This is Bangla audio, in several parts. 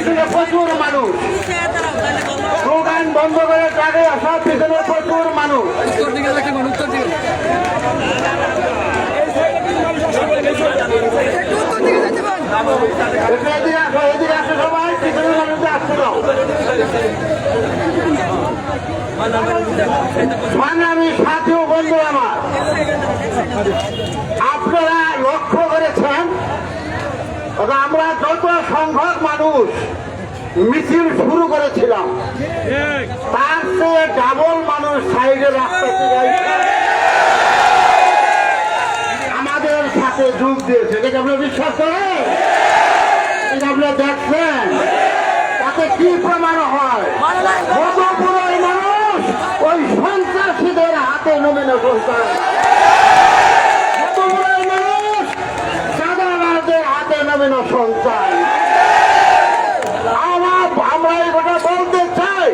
পিছনে প্রচুর মানুষ, স্লোগান বন্ধ করে ট্রাকে আসা পিছনে প্রচুর মানুষ। এদিকে আসে সবাই, পিছনে মানুষে আসতে দাও। মানে আমি সাথী ও বন্ধু আমার, আপনারা লক্ষ্য করেছেন আমরা যত সংখ্যক মানুষ মিছিল শুরু করেছিলাম তার চেয়ে ডাবল মানুষ সাইডে রাস্তাতে আমাদের সাথে যোগ দিয়েছে। এটা আপনি বিশ্বাস করেন? এটা আপনি দেখছেন? তাতে কি প্রমাণ হয়? মধুপুরের মানুষ ওই সন্ত্রাসীদের হাতে নমিনেশন করে, মধুপুরের মানুষ চাঁদাবাজদের হাতে নমিনেশন চায়। আমরা এই কথা বলতে চাই,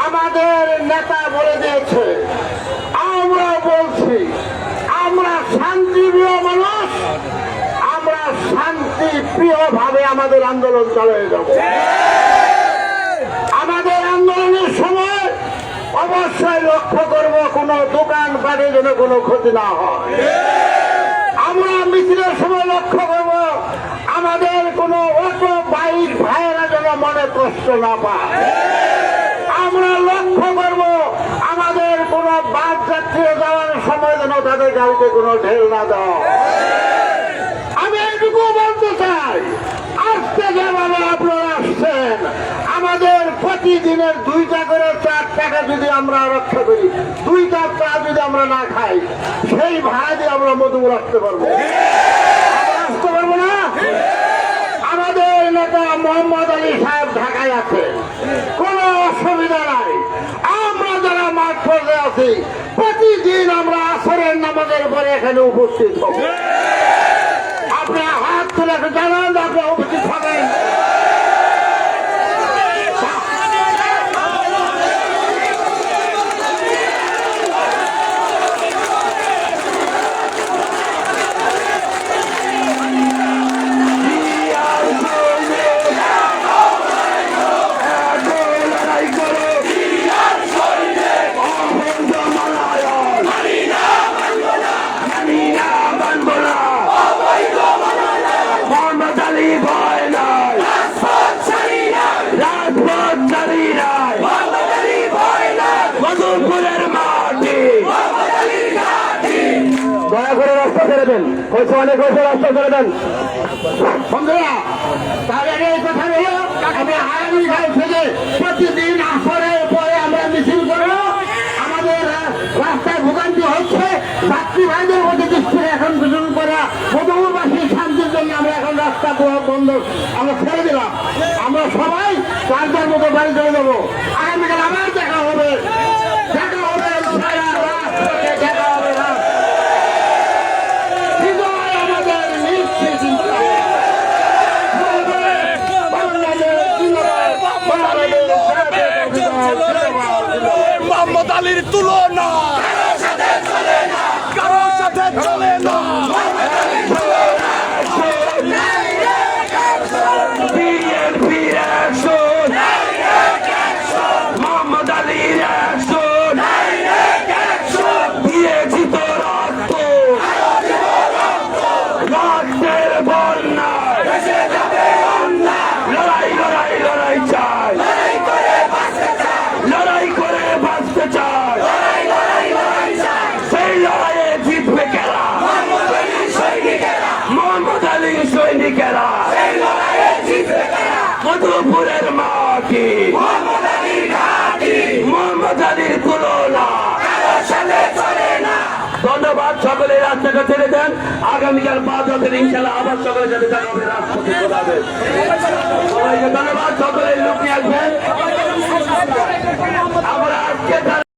আমাদের নেতা বলে দিয়েছে, আমরা বলছি আমরা শান্তিপ্রিয় মানুষ, আমরা শান্তিপ্রিয় ভাবে আমাদের আন্দোলন চালিয়ে যাব। আমাদের আন্দোলনের সময় অবশ্যই লক্ষ্য করব কোন দোকান পাটে যেন কোনো ক্ষতি না হয়। আমরা মিছিলের সময় লক্ষ্য করব আমাদের কোনো অটো বাইক ভাইয়েরা যেন মনে কষ্ট না পায়। আমরা লক্ষ্য করব আমাদের কোনো বাস যাত্রী যাওয়ার সময় যেন তাদের গাড়িতে কোনো ঢেল না দেওয়া। আমি এইটুকু বলতে চাই, আজকে যেভাবে আপনারা আসছেন, আমাদের প্রতিদিনের 2টা করে 4 টাকা যদি আমরা রক্ষা করি, 2টা চা যদি আমরা না খাই, সেই ভাড়া দিয়ে আমরা মধুপুর আসতে পারবো। আসতে পারবো না? আমাদের নেতা মোহাম্মদ আলী সাহেব ঢাকায় আছে, কোনো অসুবিধা নাই। আমরা যারা মাঠ পর্যায়ে আছি প্রতিদিন আমরা আসরের নামাজের পরে এখানে উপস্থিত হব। আপনারা হাত তুলে জানান আপনারা উপস্থিত হবেন। দয়া করে রাস্তা ছেড়ে দেন, হয়েছে অনেক হয়েছে, রাস্তা ছেড়ে দেন বন্ধুরা। তাহলে এই কথা হলো, আমি আগামীকাল থেকে প্রতিদিন আসরের পরে আমরা মিছিল করবো। আমাদের রাস্তায় ভোগান্তি হচ্ছে, যাত্রী ভাইদের মধ্যে দৃষ্টি এখন শুরু করা মধুপুরবাসীর শান্তির জন্য আমরা এখন রাস্তা বন্ধ আমরা ছেড়ে দিলাম। আমরা সবাই যার যার মতো বাড়ি চলে যাবো। আগামীকাল আবার দেখা হবে, দেখা হবে, দেখা হবে। মোহাম্মদ আলীর তুলনা কারোর সাথে চলে না। বিএনপির অ্যাকশন, মোহাম্মদ আলীর অ্যাকশন, দিয়েছি তো রক্ত, রক্তের বন্যা, লড়াই লড়াই লড়াই চাই, লড়াই করে বাঁচতে চাই, সেই লড়াইয়ে জিতবে কেরা? মোহাম্মদ আলীর সৈনিকেরা। মধুপুরের মাটি, মোহাম্মদ আলীর তুলনা। ধন্যবাদ, সকলে রাস্তাটা ছেড়ে দেন। আগামীকাল 5 রাতের ইনশাল্লাহ আবার সকলের সাথে দেখা হবে রাজপথে। সবাইকে ধন্যবাদ, সকলে লোক নিয়ে আসবেন। আমরা আজকে